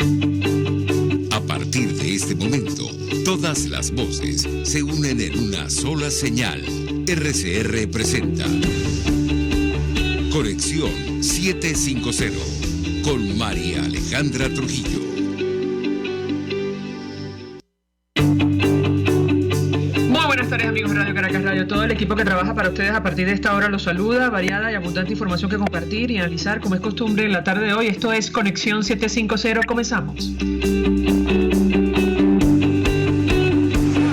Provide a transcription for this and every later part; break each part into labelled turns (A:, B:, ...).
A: A partir de este momento, todas las voces se unen en una sola señal. RCR presenta Conexión 750 con María Alejandra Trujillo.
B: Muy buenas tardes, amigos de Radio Caracas Radio. Todo el equipo que trabaja para ustedes a partir de esta hora los saluda. Variada y abundante información que compartir y analizar como es costumbre en la tarde de hoy. Esto es Conexión 750. Comenzamos.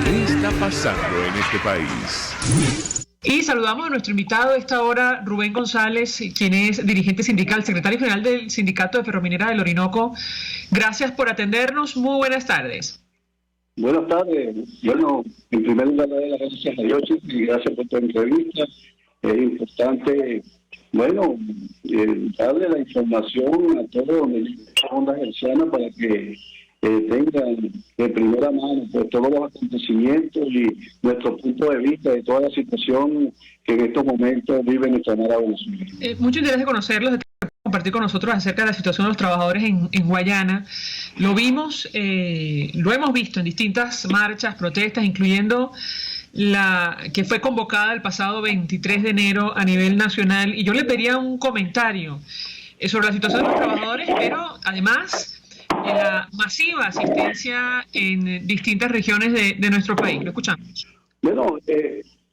C: ¿Qué está pasando en este país?
B: Y saludamos a nuestro invitado de esta hora, Rubén González, quien es dirigente sindical, secretario general del Sindicato de Ferrominera del Orinoco. Gracias por atendernos. Muy buenas tardes.
D: Buenas tardes. Bueno, en primer lugar, le doy las gracias a Dios y gracias por tu entrevista. Es importante, bueno, darle la información a todos los ondas hercianas para que tengan de primera mano pues, todos los acontecimientos y nuestro punto de vista de toda la situación que en estos momentos vive nuestra amada Venezuela.
B: Mucho interés de conocerlos, de compartir con nosotros acerca de la situación de los trabajadores en Guayana. Lo vimos, lo hemos visto en distintas marchas, protestas, incluyendo la que fue convocada el pasado 23 de enero a nivel nacional. Y yo le pediría un comentario sobre la situación de los trabajadores, pero además la masiva asistencia en distintas regiones de nuestro país. Lo escuchamos.
D: Bueno,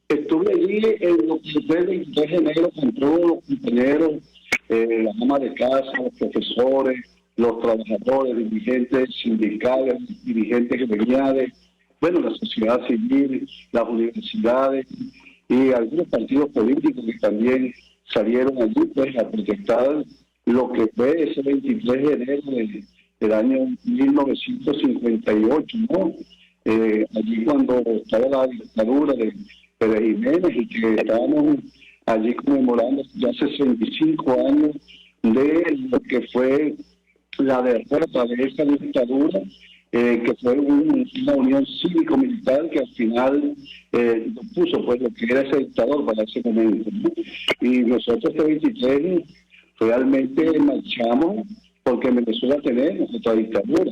D: estuve allí en lo que fue el 23 de enero con todos los compañeros, las amas de casa, los profesores, los trabajadores, dirigentes sindicales, dirigentes gremiales, bueno, la sociedad civil, las universidades y algunos partidos políticos que también salieron allí pues a protestar lo que fue ese 23 de enero del año 1958, ¿no? Allí cuando estaba la dictadura de Pérez Jiménez y que estábamos allí conmemorando ya 65 años de lo que fue la derrota de esa dictadura, que fue una unión cívico-militar que al final puso pues lo que era ese dictador para ese momento, ¿no? Y nosotros este 23 realmente marchamos porque en Venezuela tenemos otra dictadura.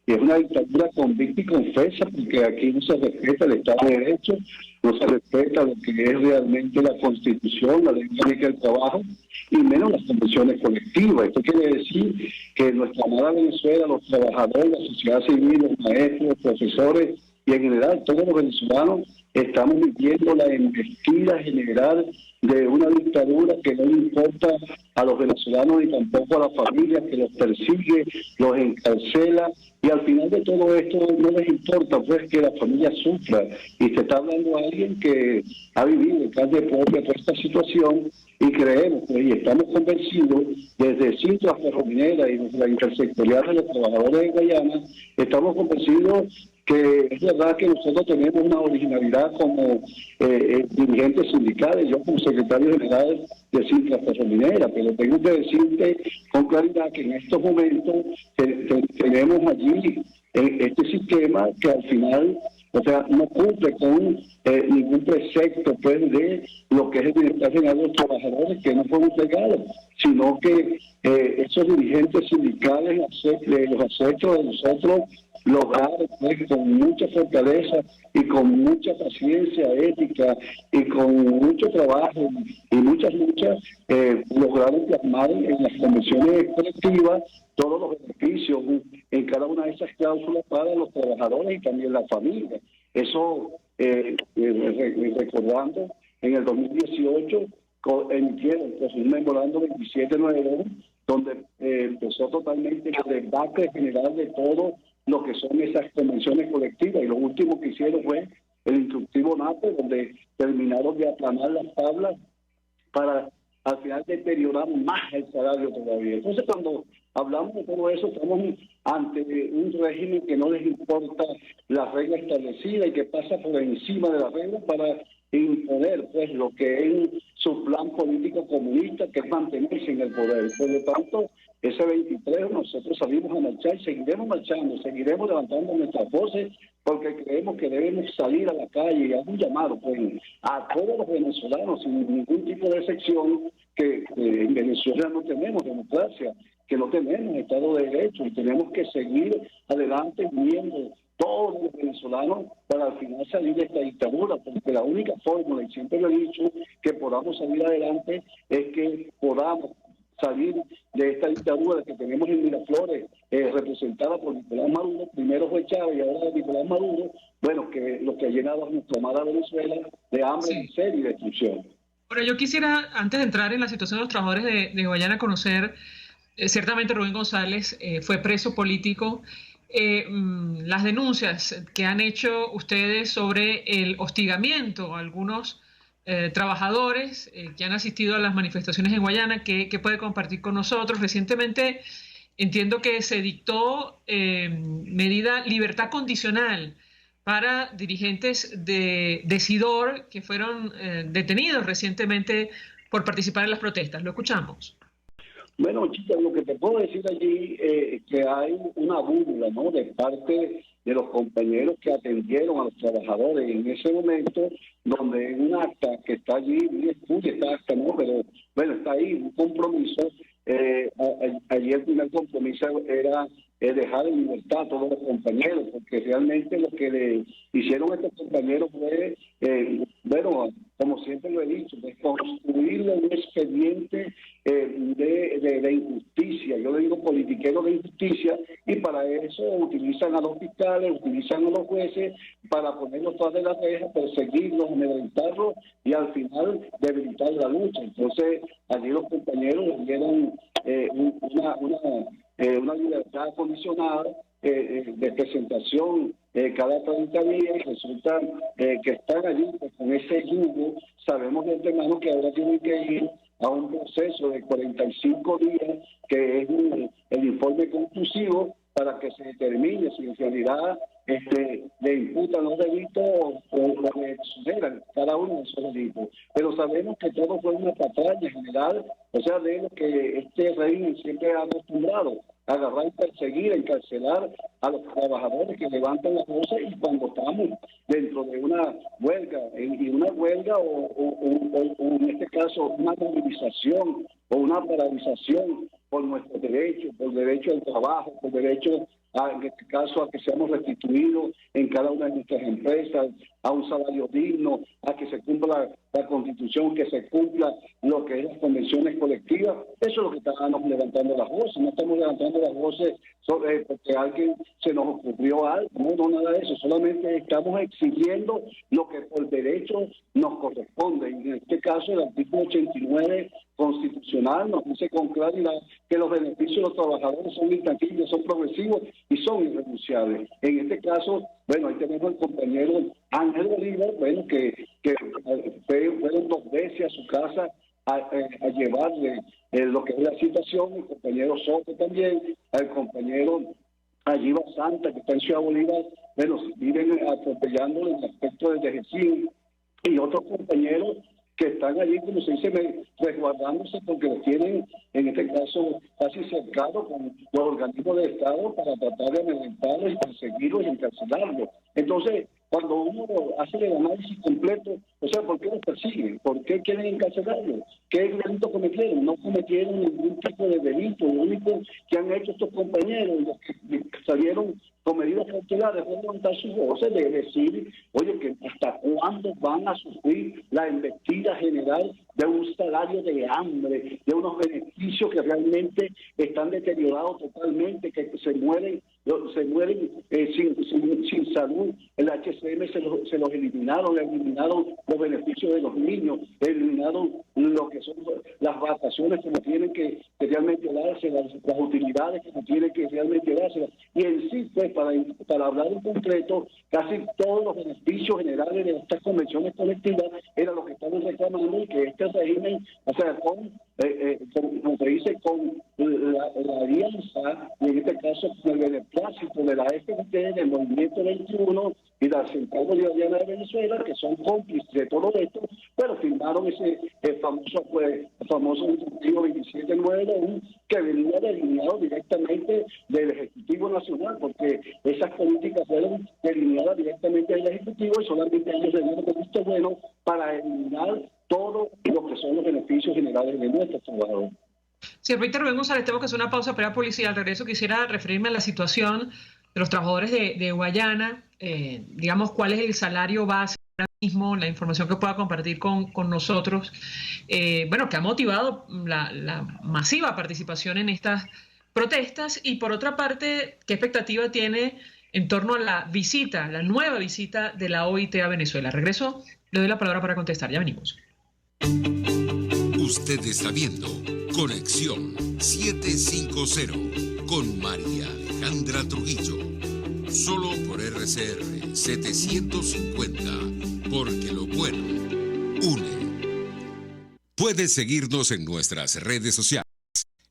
D: Y es una dictadura convicta y confesa, porque aquí no se respeta el Estado de Derecho, no se respeta lo que es realmente la Constitución, la Ley Orgánica del Trabajo, y menos las convenciones colectivas. Esto quiere decir que nuestra amada Venezuela, los trabajadores, la sociedad civil, los maestros, los profesores y en general todos los venezolanos estamos viviendo la embestida general de una dictadura que no importa a los venezolanos ni tampoco a las familias, que los persigue, los encarcela, y al final de todo esto no les importa pues que la familia sufra. Y te está hablando alguien que ha vivido en carne propia toda esta situación, y creemos pues, y estamos convencidos desde Cintra Ferrominera y desde la Intersectorial de los Trabajadores de Guayana, estamos convencidos que es verdad que nosotros tenemos una originalidad como dirigentes sindicales, yo como secretario general de Cintra Ferrominera, pero tengo que decirte con claridad que en estos momentos tenemos allí este sistema que al final, o sea, no cumple con ningún precepto pues de lo que es el bienestar general de los trabajadores, que no fue entregado, sino que esos dirigentes sindicales los aceptos de nosotros lograr pues, con mucha fortaleza y con mucha paciencia ética y con mucho trabajo y muchas luchas, lograron plasmar en las convenciones colectivas todos los beneficios en cada una de esas cláusulas para los trabajadores y también la familia. Eso, recordando, en el 2018 emitieron pues, un memorando 2791 donde empezó totalmente el debate general de todo lo que son esas convenciones colectivas, y lo último que hicieron fue el instructivo NAPE, donde terminaron de aplanar las tablas para al final deteriorar más el salario todavía. Entonces, cuando hablamos de todo eso, estamos ante un régimen que no les importa la regla establecida y que pasa por encima de las reglas para imponer pues lo que es su plan político comunista, que es mantenerse en el poder. Por lo tanto, ese 23 nosotros salimos a marchar, seguiremos marchando, seguiremos levantando nuestras voces, porque creemos que debemos salir a la calle y hacer un llamado pues, a todos los venezolanos sin ningún tipo de excepción, que en Venezuela no tenemos democracia, que no tenemos Estado de Derecho y tenemos que seguir adelante viendo todos los venezolanos para al final salir de esta dictadura, porque la única fórmula, y siempre lo he dicho, que podamos salir adelante es que podamos salir de esta dictadura que tenemos en Miraflores, representada por Nicolás Maduro. Primero fue Chávez y ahora Nicolás Maduro, bueno, que lo que ha llenado a nuestra amada Venezuela de hambre,
B: Sí.
D: miseria y destrucción.
B: Ahora, yo quisiera, antes de entrar en la situación de los trabajadores de Guayana, conocer, ciertamente Rubén González fue preso político, las denuncias que han hecho ustedes sobre el hostigamiento a algunos trabajadores que han asistido a las manifestaciones en Guayana, que puede compartir con nosotros. Recientemente entiendo que se dictó medida libertad condicional para dirigentes de SIDOR que fueron detenidos recientemente por participar en las protestas. Lo escuchamos.
D: Bueno, chicas, lo que te puedo decir allí es que hay una burla, ¿no?, de parte de los compañeros que atendieron a los trabajadores en ese momento, donde en un acta que está allí, muy escucha esta acta, ¿no?, pero bueno, está ahí un compromiso. Ayer el primer compromiso era dejar en libertad a todos los compañeros, porque realmente lo que le hicieron a estos compañeros fue, bueno, como siempre lo he dicho, de construir un expediente de injusticia. Yo le digo politiquero de injusticia, y para eso utilizan a los fiscales, utilizan a los jueces para ponerlos tras de la reja, perseguirlos, amedrentarlos y al final debilitar la lucha. Entonces, allí los compañeros les dieron una libertad condicionada de presentación cada 30 días, y resulta que están allí pues, con ese yugo. Sabemos de antemano que ahora tienen que ir a un proceso de 45 días, que es el informe conclusivo, para que se determine si en realidad le imputan los delitos o le exoneran cada uno de esos delitos. Pero sabemos que todo fue una patraña general, o sea, de lo que este régimen siempre ha acostumbrado: agarrar y perseguir, encarcelar a los trabajadores que levantan las voces, y cuando estamos dentro de una huelga, o en este caso una movilización o una paralización por nuestros derechos, por derecho al trabajo, por derecho en este caso a que seamos restituidos en cada una de nuestras empresas, a un salario digno, a que se cumpla la Constitución, que se cumpla lo que es las convenciones colectivas. Eso es lo que estamos levantando las voces. No estamos levantando las voces porque a alguien se nos ocurrió algo, no, nada de eso. Solamente estamos exigiendo lo que por derecho nos corresponde. Y en este caso, el artículo 89 constitucional nos dice con claridad que los beneficios de los trabajadores son intangibles, son progresivos y son irrenunciables. En este caso, bueno, ahí tenemos al compañero Ángel Bolívar, bueno, que fueron 2 veces a su casa a llevarle lo que es la situación. El compañero Soto también, al compañero Allí Santa, que está en Ciudad Bolívar, bueno, viven atropellándole en el aspecto del Dejecín, y otros compañeros que están allí, como se dice, resguardándose porque los tienen, en este caso, casi cercados con los organismos de Estado para tratar de amedrentarlos y perseguirlos y encarcelarlos. Entonces, cuando uno hace el análisis completo, o sea, ¿por qué los persiguen? ¿Por qué quieren encarcelarlos? ¿Qué delito cometieron? No cometieron ningún tipo de delito. Lo único que han hecho estos compañeros, los que salieron con medidas cautelares, fue levantar sus voces, de decir, oye, que hasta cuándo van a sufrir la embestida general de un salario de hambre, de unos beneficios que realmente están deteriorados totalmente, que se mueren sin salud. El HCM se los eliminaron los beneficios de los niños, eliminaron lo que son las vacaciones que no tienen que realmente darse, las utilidades que no tienen que realmente darse. Y en sí, pues, para hablar en concreto, casi todos los beneficios generales de estas convenciones colectivas era lo que estaban reclamando, y que este régimen, o sea, como se dice, con la alianza, y en este caso con el beneplácito de la FDT, del Movimiento 21 y de la Central Bolivariana de Venezuela, que son cómplices de todo esto, pero firmaron ese famoso instructivo 27991, que venía delineado directamente del Ejecutivo Nacional, porque esas políticas fueron delineadas directamente del Ejecutivo, y solamente ellos le dieron el visto bueno para eliminar todo lo que son los beneficios generales de nuestros trabajadores.
B: Sí, Peter Rubén González, tengo que hacer una pausa para la policía. Al regreso quisiera referirme a la situación de los trabajadores de Guayana, digamos, cuál es el salario base ahora mismo, la información que pueda compartir con nosotros, bueno, que ha motivado la masiva participación en estas protestas y por otra parte, ¿qué expectativa tiene en torno a la visita, la nueva visita de la OIT a Venezuela? Regreso, le doy la palabra para contestar, ya venimos.
A: Usted está viendo Conexión 750 con María Alejandra Trujillo. Solo por RCR 750, porque lo bueno une. Puedes seguirnos en nuestras redes sociales.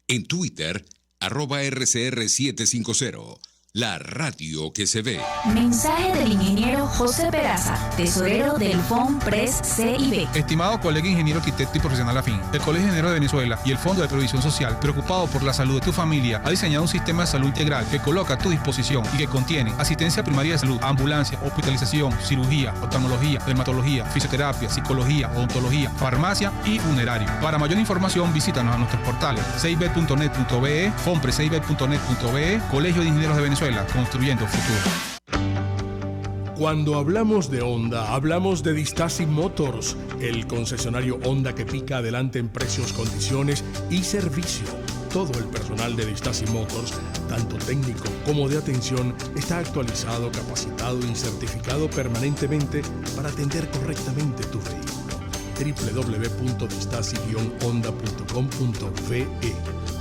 A: En Twitter, @RCR750. La radio que se ve.
E: Mensaje del ingeniero José Peraza, tesorero del FONPRES CIB.
F: Estimado colega ingeniero arquitecto y profesional afín, el Colegio Ingeniero de Venezuela y el Fondo de Previsión Social, preocupado por la salud de tu familia, ha diseñado un sistema de salud integral que coloca a tu disposición y que contiene asistencia primaria de salud, ambulancia, hospitalización, cirugía, oftalmología, dermatología, fisioterapia, psicología, odontología, farmacia y funerario. Para mayor información, visítanos a nuestros portales cib.net.be, fonprescib.net.be, Colegio de Ingenieros de Venezuela, construyendo futuro.
G: Cuando hablamos de Honda, hablamos de Distasi Motors, el concesionario Honda que pica adelante en precios, condiciones y servicio. Todo el personal de Distasi Motors, tanto técnico como de atención, está actualizado, capacitado y certificado permanentemente para atender correctamente tu vehículo. www.distasi-honda.com.ve.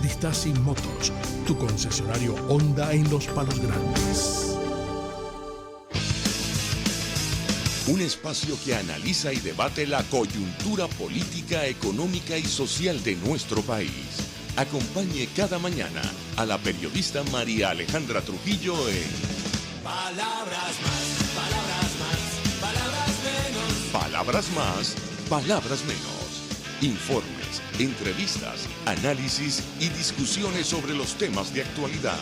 G: Distasi Motors, tu concesionario Honda en Los Palos Grandes.
C: Un espacio que analiza y debate la coyuntura política, económica y social de nuestro país. Acompañe cada mañana a la periodista María Alejandra Trujillo en Palabras más, palabras más, palabras menos. Palabras más, palabras menos. Informes, entrevistas, análisis y discusiones sobre los temas de actualidad.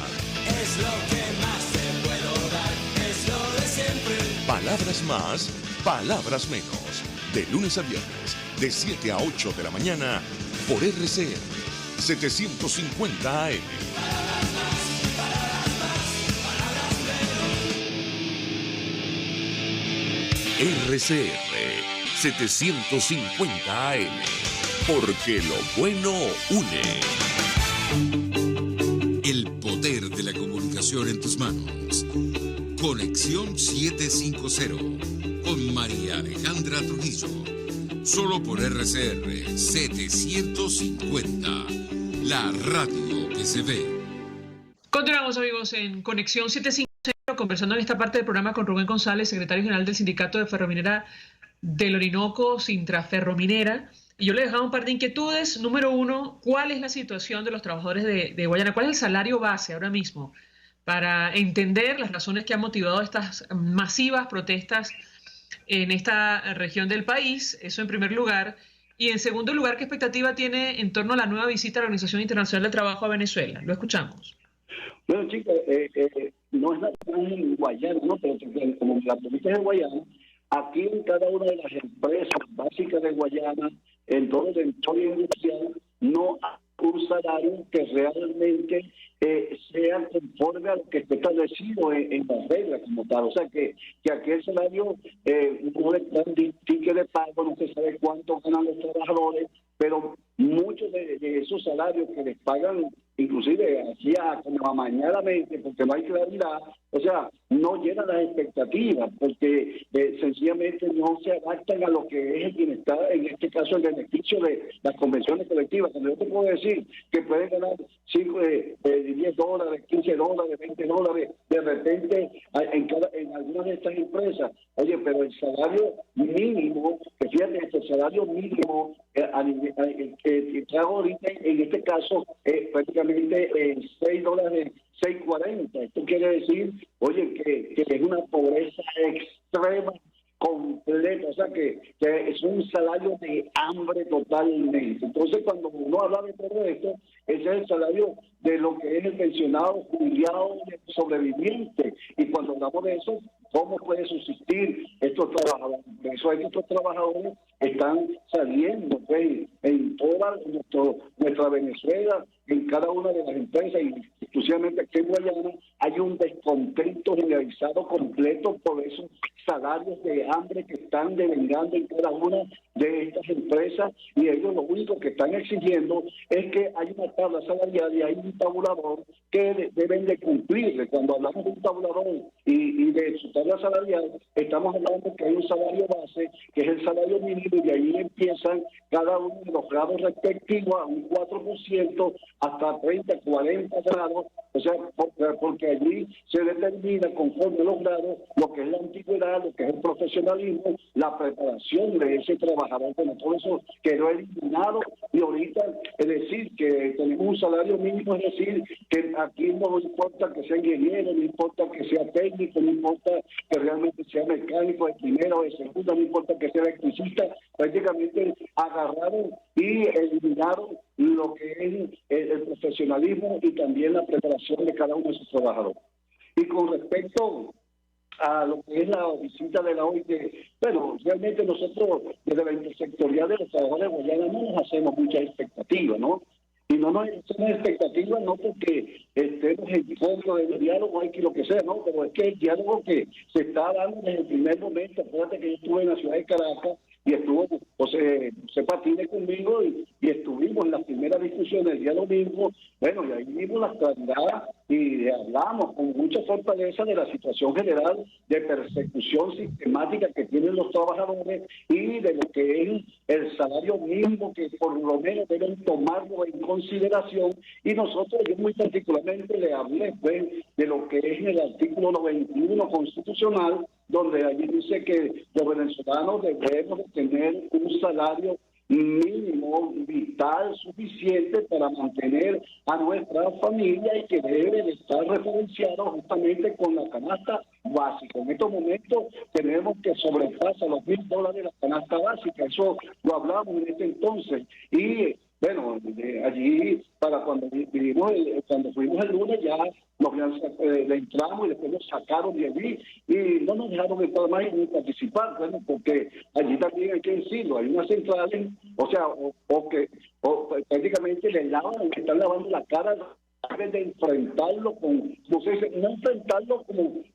H: Es lo que más te puedo dar, es lo de siempre.
C: Palabras más, palabras menos. De lunes a viernes, de 7 a 8 de la mañana, por RCR 750 AM.
H: Palabras más, palabras
C: menos. RCR 750 AM. Porque lo bueno une.
A: El poder de la comunicación en tus manos. Conexión 750 con María Alejandra Trujillo. Solo por RCR 750. La radio que se ve.
B: Continuamos, amigos, en Conexión 750, conversando en esta parte del programa con Rubén González, secretario general del Sindicato de Ferrominera del Orinoco, Sintraferrominera. Y yo le dejaba un par de inquietudes. Número uno, ¿cuál es la situación de los trabajadores de Guayana? ¿Cuál es el salario base ahora mismo? Para entender las razones que han motivado estas masivas protestas en esta región del país. Eso en primer lugar. Y en segundo lugar, ¿qué expectativa tiene en torno a la nueva visita a la Organización Internacional del Trabajo a Venezuela? Lo escuchamos.
D: Bueno, chicos, no es nada más en Guayana, ¿no? Pero como la provincia de Guayana, aquí en cada una de las empresas básicas de Guayana, en todo el entorno industrial, no hay un salario que realmente sea conforme a lo que está establecido en la regla como tal. O sea, que aquí el salario no le dan ticket de pago, no se sabe cuánto ganan los trabajadores, pero muchos de esos salarios que les pagan, inclusive hacía como amañadamente, porque no hay claridad, o sea, no llenan las expectativas, porque sencillamente no se adaptan a lo que es el bienestar, en este caso el beneficio de las convenciones colectivas. Cuando yo te puedo decir que pueden ganar 5, $10, $15, $20, de repente en algunas de estas empresas, oye, pero el salario mínimo, que fíjate, el salario mínimo que trago ahorita, en este caso, prácticamente $6, $6.40. Esto quiere decir, oye, que es una pobreza extrema, completa, o sea que es un salario de hambre totalmente. Entonces, cuando uno habla de todo esto, ese es el salario de lo que es el pensionado, jubilado, sobreviviente. Y cuando hablamos de eso, cómo puede subsistir estos trabajadores. Por eso es que estos trabajadores están saliendo pues, en toda nuestra Venezuela, en cada una de las empresas, y exclusivamente aquí en Guayana, hay un descontento generalizado completo por esos salarios de hambre que están devengando en cada una de estas empresas, y ellos lo único que están exigiendo es que hay una tabla salarial y hay un tabulador que deben de cumplirle. Cuando hablamos de un tabulador y de su tabla salarial, estamos hablando que hay un salario base, que es el salario mínimo, y de ahí empiezan cada uno de los grados respectivos a un 4%, hasta 30, 40 grados, o sea, porque allí se determina conforme a los grados lo que es la antigüedad, lo que es el profesionalismo, la preparación de ese trabajador. Bueno, todo eso quedó eliminado, y ahorita es decir que tenemos un salario mínimo, es decir, que aquí no importa que sea ingeniero, no importa que sea técnico, no importa que realmente sea mecánico de primera o de segunda, no importa que sea electricista, prácticamente agarraron y eliminaron lo que es el profesionalismo y también la preparación de cada uno de sus trabajadores. Y con respecto a lo que es la visita de la OIT, bueno, realmente nosotros desde la intersectorial de los trabajadores de Guayana no nos hacemos muchas expectativas, ¿no? Y no nos hacemos expectativas no porque estemos en contra del diálogo, hay que lo que sea, ¿no? Pero es que el diálogo que se está dando desde el primer momento, acuérdate que yo estuve en la ciudad de Caracas, y estuvo José Patines conmigo, y estuvimos en las primeras discusiones el día domingo, bueno, y ahí vimos la claridad y hablamos con mucha fortaleza de la situación general de persecución sistemática que tienen los trabajadores y de lo que es el salario mínimo, que por lo menos deben tomarlo en consideración. Y nosotros, yo muy particularmente le hablé pues, de lo que es el artículo 91 constitucional, donde allí dice que los venezolanos debemos tener un salario mínimo vital suficiente para mantener a nuestra familia, y que debe de estar referenciado justamente con la canasta básica. En estos momentos tenemos que sobrepasar los $1,000 la canasta básica, eso lo hablamos en este entonces. Y bueno, allí para cuando fuimos el lunes ya le entramos y después nos sacaron de allí y no nos dejaron entrar más ni participar, bueno, porque allí también hay que decirlo, hay unas centrales, o sea, prácticamente le están lavando la cara, de enfrentarlo como se dice, no enfrentarlo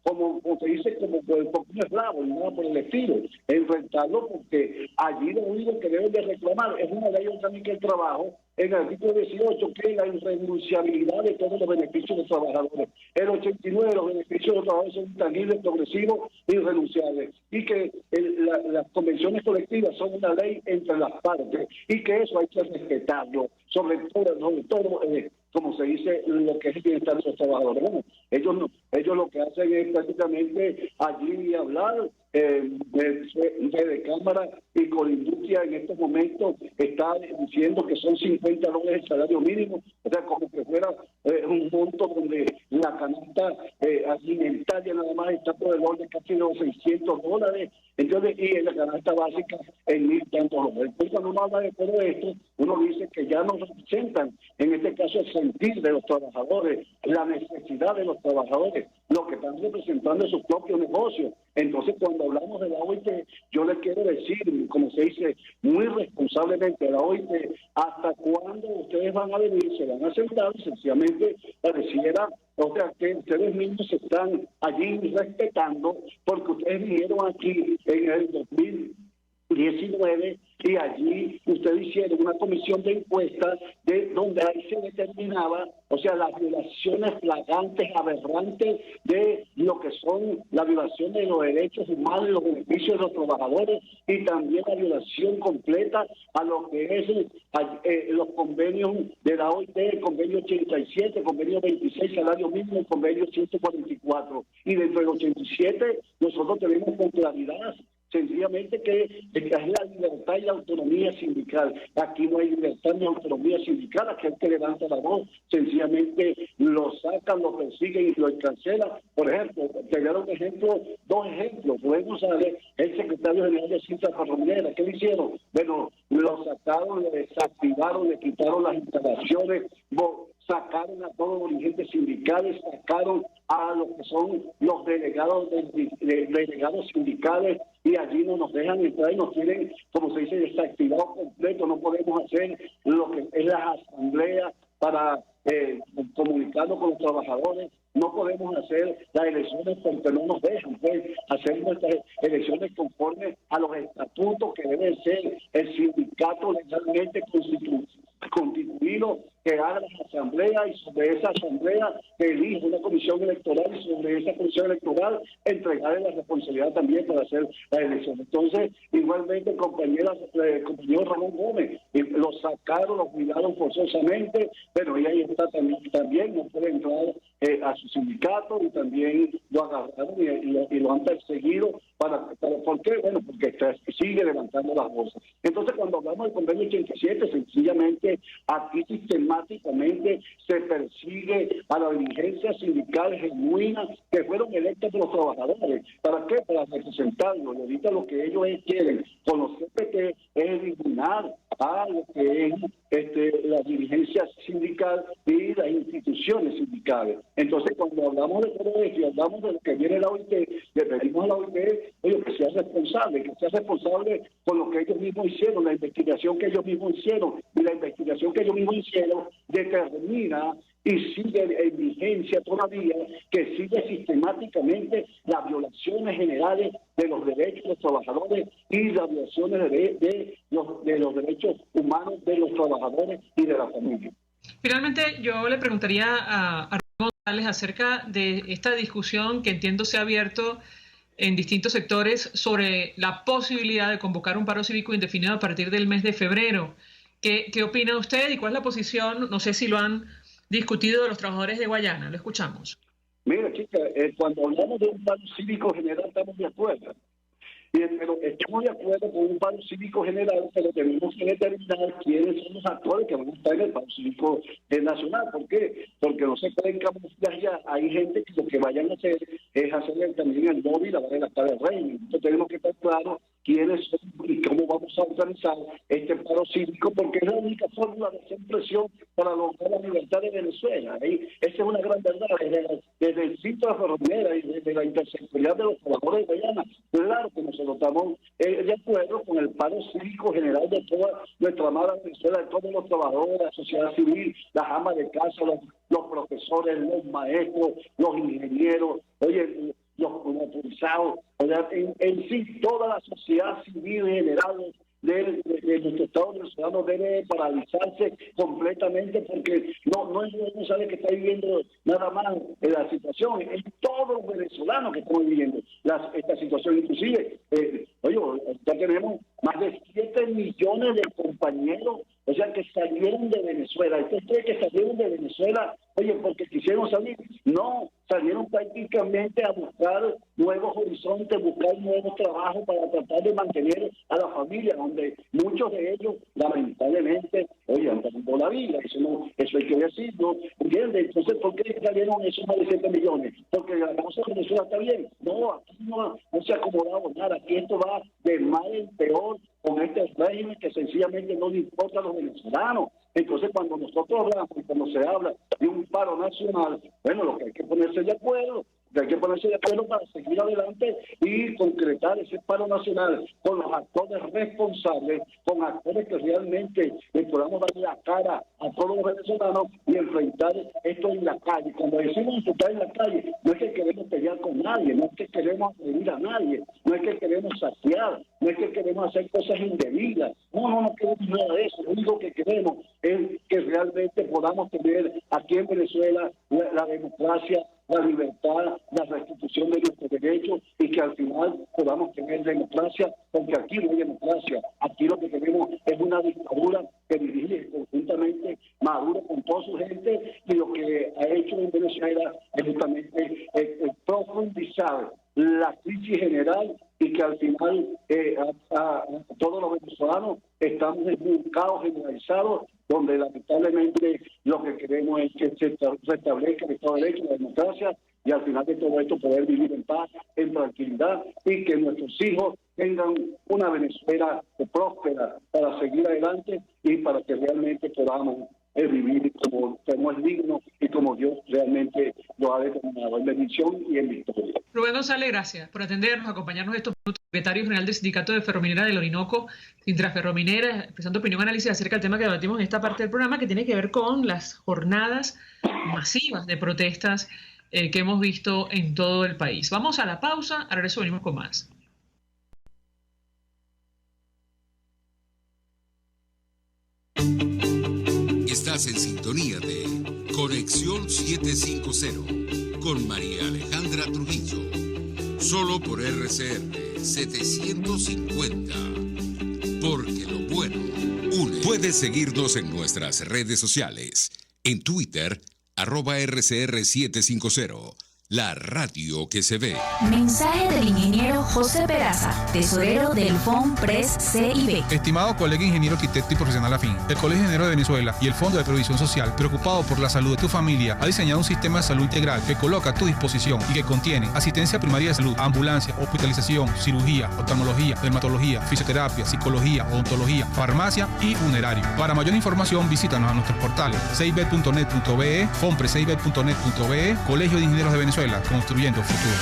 D: como se dice, como por un esclavo, ni nada por el estilo, enfrentarlo porque allí lo único que deben de reclamar es una ley orgánica del trabajo, en el artículo 18, que es la irrenunciabilidad de todos los beneficios de los trabajadores. El 89, los beneficios de los trabajadores son intangibles, progresivos e irrenunciables. Y que las convenciones colectivas son una ley entre las partes. Y que eso hay que respetarlo. Sobre todo como se dice, lo que es el bienestar de los trabajadores. Bueno, ellos lo que hacen es prácticamente allí hablar de Cámara y Colindustria en estos momentos está diciendo que son $50 el salario mínimo, o sea, como que fuera un monto donde la canasta alimentaria nada más está por el orden casi de los $600, entonces, y en la canasta básica en $1,000 tantos. Entonces, cuando uno habla de todo esto, uno dice que ya no representan, en este caso, el sentir de los trabajadores, la necesidad de los trabajadores, lo que están representando en sus propios negocios. Entonces, cuando hablamos de la OIT, yo les quiero decir, como se dice muy responsablemente, la OIT, ¿hasta cuándo ustedes van a venir? Se van a sentar, sencillamente pareciera, o sea, que ustedes mismos se están allí respetando, porque ustedes vinieron aquí en el 2019 y allí ustedes hicieron una comisión de encuestas donde ahí se determinaba, o sea, las violaciones flagrantes, aberrantes de lo que son la violación de los derechos humanos y los beneficios de los trabajadores, y también la violación completa a lo que es los convenios de la OIT, el convenio 87, el convenio 26, salario mínimo, el convenio 144. Y dentro del 87 nosotros tenemos con claridad sencillamente que es la libertad y la autonomía sindical. Aquí no hay libertad ni autonomía sindical, aquel que levanta la voz, sencillamente lo sacan, lo persiguen y lo encarcelan. Por ejemplo, te voy a dar un ejemplo, dos ejemplos. Rubén González, el secretario general de Cinta Ferrominera, ¿qué le hicieron? Bueno, lo sacaron, le desactivaron, le quitaron las instalaciones, sacaron a todos los dirigentes sindicales, sacaron a los que son los delegados delegados sindicales, y allí no nos dejan entrar y nos tienen, como se dice, desactivado completo. No podemos hacer lo que es las asambleas para comunicarnos con los trabajadores. No podemos hacer las elecciones porque no nos dejan hacer nuestras elecciones conforme a los estatutos que debe ser el sindicato legalmente constituido, que haga las asambleas, y sobre esa asamblea que elige una comisión electoral, y sobre esa comisión electoral entregarle la responsabilidad también para hacer la elección. Entonces, igualmente el compañero Ramón Gómez, lo sacaron, lo cuidaron forzosamente, pero ahí está también no puede entrar a su sindicato, y también lo agarraron y lo han perseguido. ¿Por qué? Bueno, porque sigue levantando las voces. Entonces, cuando hablamos del convenio 87, sencillamente aquí sistemáticamente se persigue a la dirigencia sindical genuina que fueron electos por los trabajadores. ¿Para qué? Para representarlos. Y ahorita lo que ellos quieren con los CPT es eliminar a lo que es la dirigencia sindical y las instituciones sindicales. Entonces, cuando hablamos de todo esto y hablamos de lo que viene la OIT, le pedimos a la OIT, que sea responsable con lo que ellos mismos hicieron, la investigación que ellos mismos hicieron, y la investigación que ellos mismos hicieron determina y sigue en vigencia todavía, que sigue sistemáticamente las violaciones generales de los derechos de los trabajadores y las violaciones de los derechos humanos de los trabajadores y de la familia.
B: Finalmente, yo le preguntaría a Ramón González acerca de esta discusión que entiendo se ha abierto en distintos sectores sobre la posibilidad de convocar un paro cívico indefinido a partir del mes de febrero. ¿Qué opina usted y cuál es la posición? No sé si lo han discutido de los trabajadores de Guayana. Lo escuchamos.
D: Mira, chica, cuando hablamos de un paro cívico general estamos de acuerdo. Pero estamos de acuerdo con un paro cívico general, pero tenemos que determinar quiénes son los actores que van a estar en el paro cívico nacional. ¿Por qué? Porque no se pueden camuflar ya. Hay gente que lo que vayan a hacer es hacer también el lobby y lavar la cara del régimen. Entonces tenemos que estar claros quiénes son y cómo vamos a organizar este paro cívico, porque es la única fórmula de hacer presión para lograr la libertad de Venezuela. Esa es una gran verdad. Desde el sitio de la frontera y desde la intersectorial de los trabajadores de Guayana, claro que nosotros estamos de acuerdo con el paro cívico general de toda nuestra amada Venezuela, de todos los trabajadores, la sociedad civil, las amas de casa, los profesores, los maestros, los ingenieros, los motorizados, en sí toda la sociedad civil en general de nuestro Estado venezolano debe paralizarse completamente, porque no es Venezuela que está viviendo nada más la situación, es todos los venezolanos que estamos viviendo esta situación. Inclusive, ya tenemos más de 7 millones de compañeros, o sea, que salieron de Venezuela. ¿Ustedes creen que salieron de Venezuela, porque quisieron salir? No, salieron prácticamente a buscar nuevos horizontes, buscar nuevos trabajos para tratar de mantener a la familia, donde muchos de ellos, lamentablemente, han perdido la vida. Eso hay que decirlo, ¿entiendes? Entonces, ¿por qué salieron esos más de 7 millones? Porque la cosa de Venezuela está bien. No, aquí no se ha acomodado nada. Aquí esto va de mal en peor con este régimen que sencillamente no le importa a los venezolanos. Entonces, cuando nosotros hablamos y cuando se habla de un paro nacional, lo que hay que ponerse de acuerdo, para seguir adelante y concretar ese paro nacional con los actores responsables, con actores que realmente le podamos dar la cara a todos los venezolanos y enfrentar esto en la calle. Cuando decimos enfrentar en la calle, no es que queremos pelear con nadie, no es que queremos agredir a nadie, no es que queremos saquear, no es que queremos hacer cosas indebidas, no queremos nada de eso. Lo único que queremos es que realmente podamos tener aquí en Venezuela la democracia, la libertad, la restitución de nuestros derechos, y que al final podamos tener democracia, porque aquí no hay democracia. Aquí lo que tenemos es una dictadura que dirige conjuntamente Maduro con toda su gente, y lo que ha hecho en Venezuela es justamente profundizar la crisis general, y que al final a todos los venezolanos estamos en un caos generalizado, donde lamentablemente lo que queremos es que se restablezca el Estado de Derecho, la democracia, y al final de todo esto poder vivir en paz, en tranquilidad, y que nuestros hijos tengan una Venezuela próspera para seguir adelante y para que realmente podamos vivir como es digno y como Dios realmente lo ha determinado, en bendición y en victoria.
B: Rubén González, gracias por atendernos, acompañarnos estos minutos. Secretario General del Sindicato de Ferrominera del Orinoco, Intraferrominera, expresando opinión y análisis acerca del tema que debatimos en esta parte del programa, que tiene que ver con las jornadas masivas de protestas que hemos visto en todo el país. Vamos a la pausa, a regreso venimos con más.
A: Estás en sintonía de Conexión 750 con María Alejandra Trujillo, solo por RCR 750, porque lo bueno une. Puedes seguirnos en nuestras redes sociales, en Twitter, @RCR750, la radio que se ve.
E: Mensaje del ingeniero José Peraza, tesorero del FOMPRES CIB.
F: Estimado colega ingeniero arquitecto y profesional afín, el Colegio de Ingenieros de Venezuela y el Fondo de Previsión Social, preocupado por la salud de tu familia, ha diseñado un sistema de salud integral que coloca a tu disposición y que contiene asistencia primaria de salud, ambulancia, hospitalización, cirugía, oftalmología, dermatología, fisioterapia, psicología, odontología, farmacia y funerario. Para mayor información, visítanos a nuestros portales cib.net.be, fomprescib.net.be, Colegio de Ingenieros de Venezuela, construyendo futuro.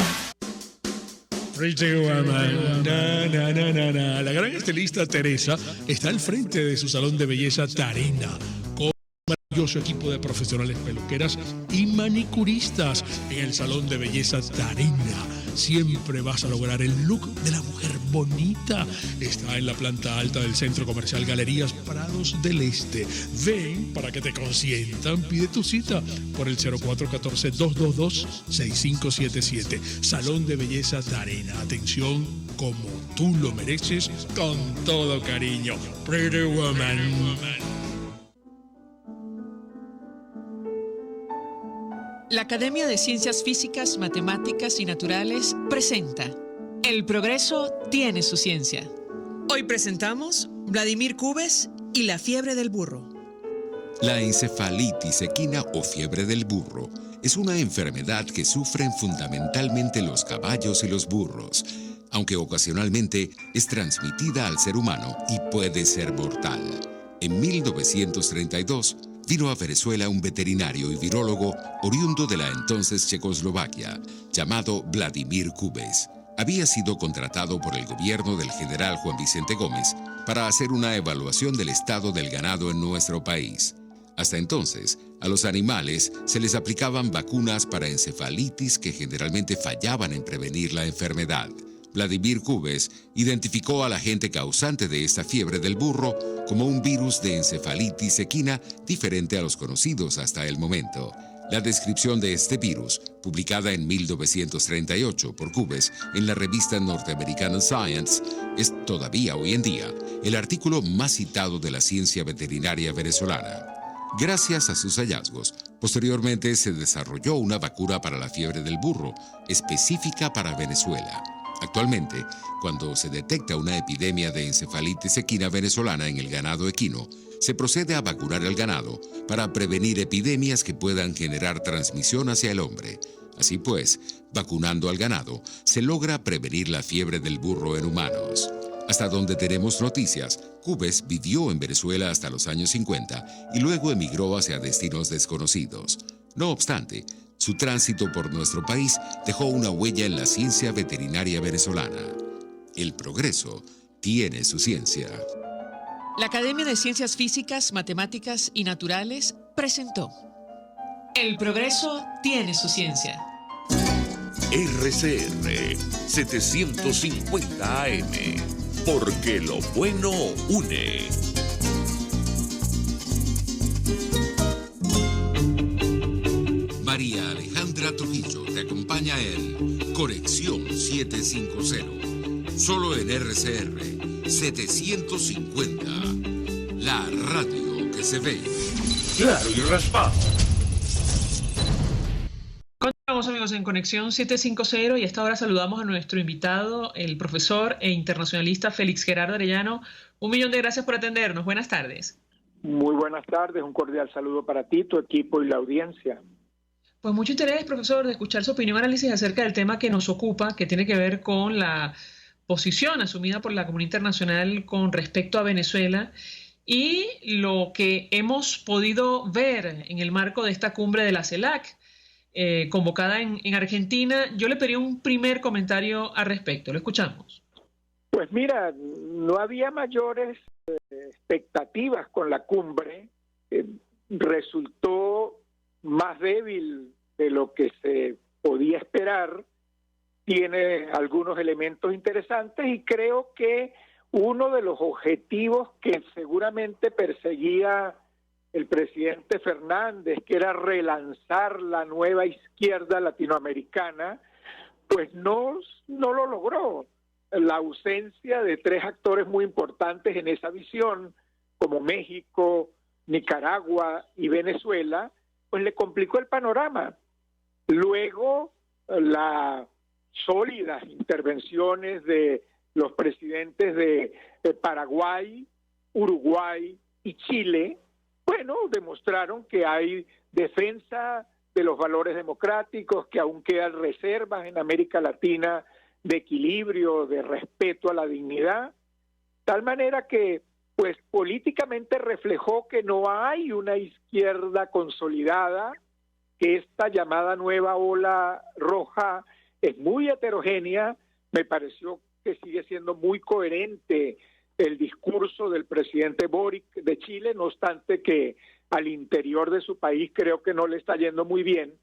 G: Pretty Woman. Na, na, na, na, na. La gran estilista Teresa está al frente de su salón de belleza Tarena, con un maravilloso equipo de profesionales peluqueras y manicuristas. En el salón de belleza Tarena siempre vas a lograr el look de la mujer bonita. Está en la planta alta del Centro Comercial Galerías Prados del Este. Ven para que te consientan. Pide tu cita por el 0414-222-6577. Salón de Belleza Tarena. Atención como tú lo mereces, con todo cariño. Pretty Woman.
I: La Academia de Ciencias Físicas, Matemáticas y Naturales presenta El progreso tiene su ciencia. Hoy presentamos Vladimir Cubes y la fiebre del burro.
A: La encefalitis equina o fiebre del burro es una enfermedad que sufren fundamentalmente los caballos y los burros, aunque ocasionalmente es transmitida al ser humano y puede ser mortal. En 1932, vino a Venezuela un veterinario y virólogo oriundo de la entonces Checoslovaquia, llamado Vladimir Cubes. Había sido contratado por el gobierno del general Juan Vicente Gómez para hacer una evaluación del estado del ganado en nuestro país. Hasta entonces, a los animales se les aplicaban vacunas para encefalitis que generalmente fallaban en prevenir la enfermedad. Vladimir Cubes identificó al agente causante de esta fiebre del burro como un virus de encefalitis equina diferente a los conocidos hasta el momento. La descripción de este virus, publicada en 1938 por Cubes en la revista norteamericana Science, es todavía hoy en día el artículo más citado de la ciencia veterinaria venezolana. Gracias a sus hallazgos, posteriormente se desarrolló una vacuna para la fiebre del burro, específica para Venezuela. Actualmente, cuando se detecta una epidemia de encefalitis equina venezolana en el ganado equino, se procede a vacunar al ganado para prevenir epidemias que puedan generar transmisión hacia el hombre. Así pues, vacunando al ganado, se logra prevenir la fiebre del burro en humanos. Hasta donde tenemos noticias, Cubes vivió en Venezuela hasta los años 50 y luego emigró hacia destinos desconocidos. No obstante, su tránsito por nuestro país dejó una huella en la ciencia veterinaria venezolana. El progreso tiene su ciencia.
I: La Academia de Ciencias Físicas, Matemáticas y Naturales presentó El progreso tiene su ciencia.
C: RCR 750 AM, porque lo bueno une.
A: María Alejandra Trujillo te acompaña en Conexión 750, solo en RCR 750, la radio que se ve.
C: Claro y raspado.
B: Continuamos, amigos, en Conexión 750 y a esta hora saludamos a nuestro invitado, el profesor e internacionalista Félix Gerardo Arellano. 1.000.000 de gracias por atendernos. Buenas tardes.
J: Muy buenas tardes, un cordial saludo para ti, tu equipo y la audiencia.
B: Pues mucho interés, profesor, de escuchar su opinión y análisis acerca del tema que nos ocupa, que tiene que ver con la posición asumida por la comunidad internacional con respecto a Venezuela y lo que hemos podido ver en el marco de esta cumbre de la CELAC, convocada en Argentina. Yo le pedí un primer comentario al respecto. Lo escuchamos.
J: Pues mira, no había mayores expectativas con la cumbre. Resultó más débil de lo que se podía esperar. Tiene algunos elementos interesantes y creo que uno de los objetivos que seguramente perseguía el presidente Fernández, que era relanzar la nueva izquierda latinoamericana, pues no lo logró. La ausencia de tres actores muy importantes en esa visión, como México, Nicaragua y Venezuela, pues le complicó el panorama. Luego, las sólidas intervenciones de los presidentes de Paraguay, Uruguay y Chile, bueno, demostraron que hay defensa de los valores democráticos, que aún quedan reservas en América Latina de equilibrio, de respeto a la dignidad, tal manera que, pues, políticamente reflejó que no hay una izquierda consolidada, que esta llamada nueva ola roja es muy heterogénea. Me pareció que sigue siendo muy coherente el discurso del presidente Boric de Chile, no obstante que al interior de su país creo que no le está yendo muy bien,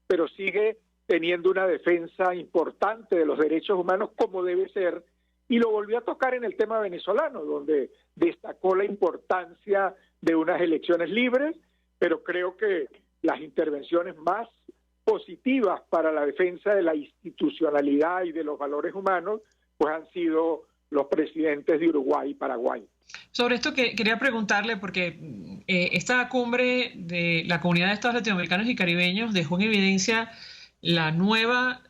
J: pero sigue teniendo una defensa importante de los derechos humanos como debe ser, y lo volvió a tocar en el tema venezolano, donde destacó la importancia de unas elecciones libres, pero creo que las intervenciones más positivas para la defensa de la institucionalidad y de los valores humanos, pues han sido los presidentes de Uruguay y Paraguay.
B: Sobre esto que quería preguntarle, porque esta cumbre de la Comunidad de Estados Latinoamericanos y Caribeños dejó en evidencia la nueva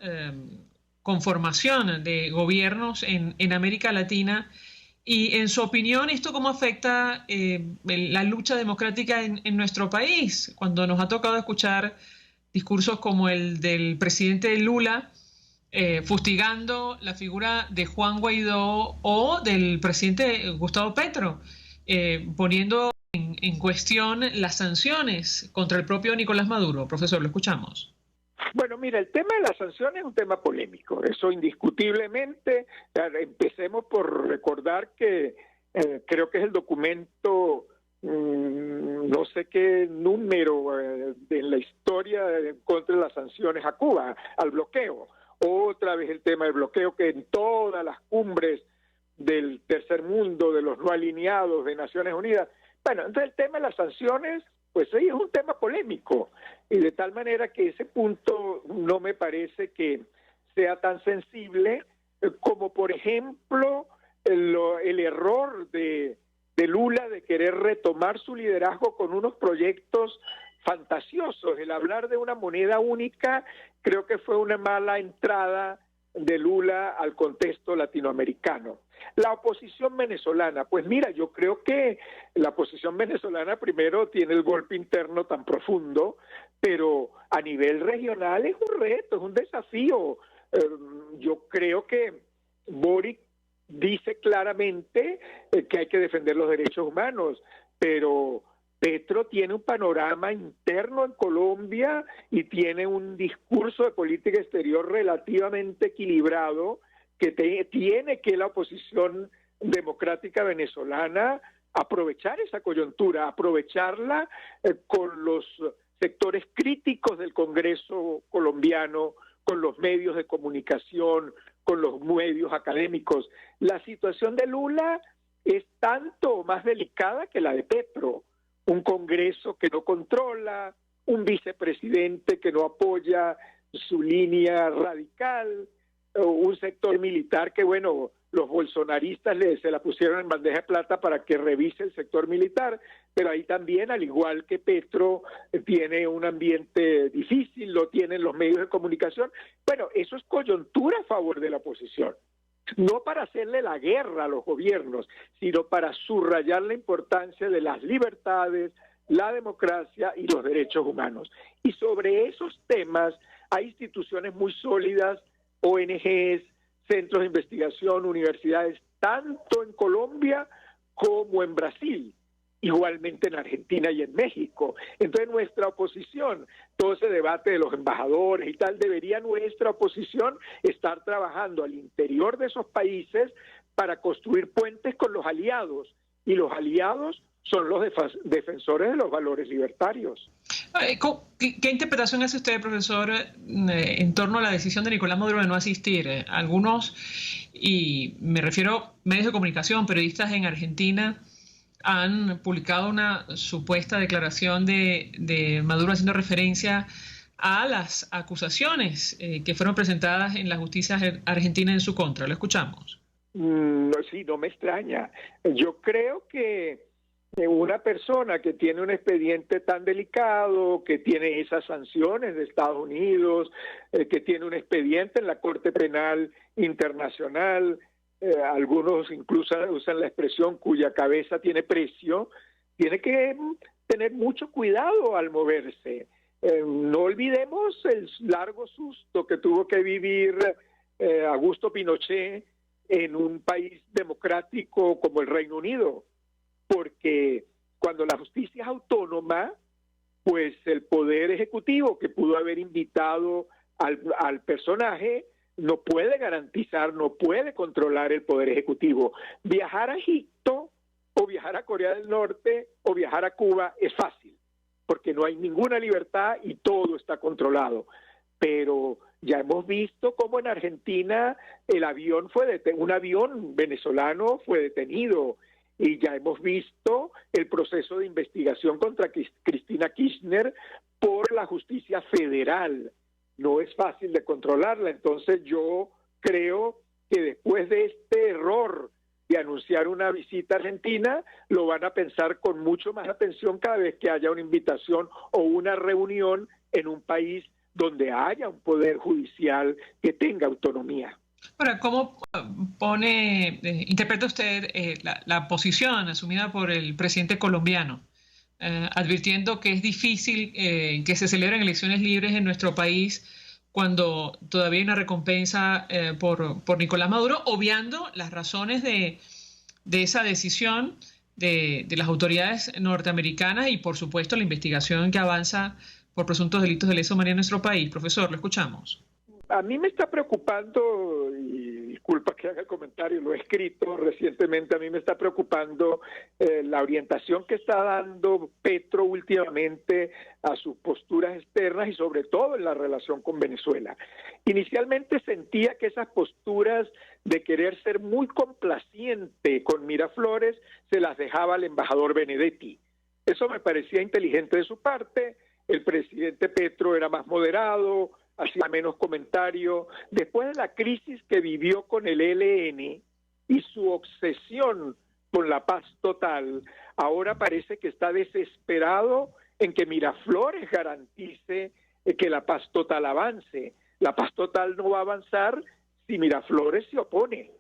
B: conformación de gobiernos en América Latina, y en su opinión, ¿esto cómo afecta la lucha democrática en nuestro país? Cuando nos ha tocado escuchar discursos como el del presidente Lula, fustigando la figura de Juan Guaidó, o del presidente Gustavo Petro, poniendo en cuestión las sanciones contra el propio Nicolás Maduro. Profesor, lo escuchamos.
J: Bueno, mira, el tema de las sanciones es un tema polémico, eso indiscutiblemente. Empecemos por recordar que creo que es el documento, no sé qué número en la historia contra las sanciones a Cuba, al bloqueo. Otra vez el tema del bloqueo, que en todas las cumbres del tercer mundo, de los no alineados de Naciones Unidas. Bueno, entonces el tema de las sanciones, pues sí, es un tema polémico, y de tal manera que ese punto no me parece que sea tan sensible como, por ejemplo, el error de Lula de querer retomar su liderazgo con unos proyectos fantasiosos. El hablar de una moneda única creo que fue una mala entrada de Lula al contexto latinoamericano. La oposición venezolana, pues mira, yo creo que la oposición venezolana primero tiene el golpe interno tan profundo, pero a nivel regional es un reto, es un desafío. Yo creo que Boric dice claramente que hay que defender los derechos humanos, pero Petro tiene un panorama interno en Colombia y tiene un discurso de política exterior relativamente equilibrado, que tiene que la oposición democrática venezolana aprovechar esa coyuntura, aprovecharla con los sectores críticos del Congreso colombiano, con los medios de comunicación, con los medios académicos. La situación de Lula es tanto más delicada que la de Petro. Un Congreso que no controla, un vicepresidente que no apoya su línea radical, un sector militar que, bueno, los bolsonaristas se la pusieron en bandeja de plata para que revise el sector militar, pero ahí también, al igual que Petro, tiene un ambiente difícil, lo tienen los medios de comunicación. Bueno, eso es coyuntura a favor de la oposición. No para hacerle la guerra a los gobiernos, sino para subrayar la importancia de las libertades, la democracia y los derechos humanos. Y sobre esos temas hay instituciones muy sólidas, ONGs, centros de investigación, universidades, tanto en Colombia como en Brasil. igualmente en Argentina y en México. Entonces nuestra oposición, todo ese debate de los embajadores y tal, debería nuestra oposición estar trabajando al interior de esos países para construir puentes con los aliados, y los aliados son los defensores de los valores libertarios.
B: ¿Qué interpretación hace usted, profesor, en torno a la decisión de Nicolás Maduro de no asistir? Algunos, y me refiero a medios de comunicación, periodistas en Argentina, han publicado una supuesta declaración de Maduro haciendo referencia a las acusaciones que fueron presentadas en la justicia argentina en su contra. Lo escuchamos.
J: Sí, no me extraña. Yo creo que una persona que tiene un expediente tan delicado, que tiene esas sanciones de Estados Unidos, que tiene un expediente en la Corte Penal Internacional, algunos incluso usan la expresión cuya cabeza tiene precio, tiene que tener mucho cuidado al moverse. No olvidemos el largo susto que tuvo que vivir Augusto Pinochet en un país democrático como el Reino Unido, porque cuando la justicia es autónoma, pues el poder ejecutivo que pudo haber invitado al personaje no puede garantizar, no puede controlar el poder ejecutivo. Viajar a Egipto o viajar a Corea del Norte o viajar a Cuba es fácil, porque no hay ninguna libertad y todo está controlado. Pero ya hemos visto cómo en Argentina un avión venezolano fue detenido, y ya hemos visto el proceso de investigación contra Cristina Kirchner por la justicia federal. No es fácil de controlarla. Entonces yo creo que después de este error de anunciar una visita a Argentina, lo van a pensar con mucho más atención cada vez que haya una invitación o una reunión en un país donde haya un poder judicial que tenga autonomía.
B: Ahora, ¿cómo interpreta usted la posición asumida por el presidente colombiano, advirtiendo que es difícil que se celebren elecciones libres en nuestro país cuando todavía hay una recompensa por Nicolás Maduro, obviando las razones de esa decisión de las autoridades norteamericanas y, por supuesto, la investigación que avanza por presuntos delitos de lesa humanidad en nuestro país? Profesor, lo escuchamos.
J: A mí me está preocupando, y disculpa que haga el comentario, lo he escrito recientemente, a mí me está preocupando la orientación que está dando Petro últimamente a sus posturas externas y sobre todo en la relación con Venezuela. Inicialmente sentía que esas posturas de querer ser muy complaciente con Miraflores se las dejaba al embajador Benedetti. Eso me parecía inteligente de su parte. El presidente Petro era más moderado, hacía menos comentario. Después de la crisis que vivió con el ELN y su obsesión con la paz total, ahora parece que está desesperado en que Miraflores garantice que la paz total avance. La paz total no va a avanzar si Miraflores se opone.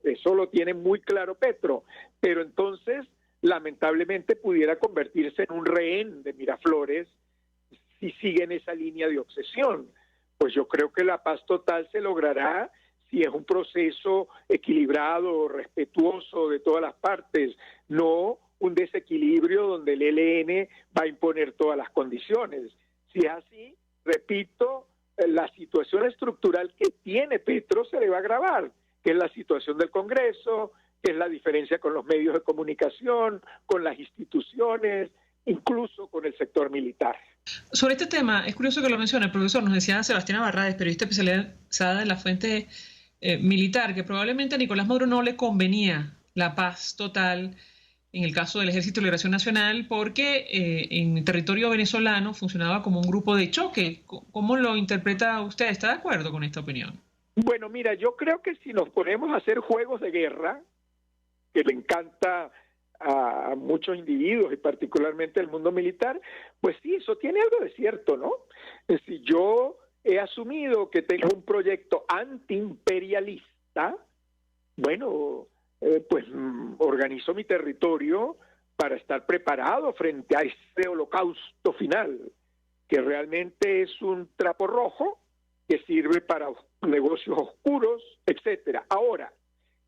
J: Eso lo tiene muy claro Petro. Pero entonces, lamentablemente, pudiera convertirse en un rehén de Miraflores si sigue en esa línea de obsesión. Pues yo creo que la paz total se logrará si es un proceso equilibrado, respetuoso de todas las partes, no un desequilibrio donde el ELN va a imponer todas las condiciones. Si es así, repito, la situación estructural que tiene Petro se le va a agravar, que es la situación del Congreso, que es la diferencia con los medios de comunicación, con las instituciones, incluso con el sector militar.
B: Sobre este tema, es curioso que lo mencione el profesor, nos decía Sebastián Barrades, periodista especializada en la fuente militar, que probablemente a Nicolás Maduro no le convenía la paz total en el caso del Ejército de Liberación Nacional, porque en territorio venezolano funcionaba como un grupo de choque. ¿Cómo lo interpreta usted? ¿Está de acuerdo con esta opinión?
J: Bueno, mira, yo creo que si nos ponemos a hacer juegos de guerra, que le encanta a muchos individuos y particularmente al mundo militar, pues sí, eso tiene algo de cierto, ¿no? Es decir, yo he asumido que tengo un proyecto antiimperialista, bueno, pues organizo mi territorio para estar preparado frente a ese holocausto final, que realmente es un trapo rojo que sirve para negocios oscuros, etcétera. Ahora,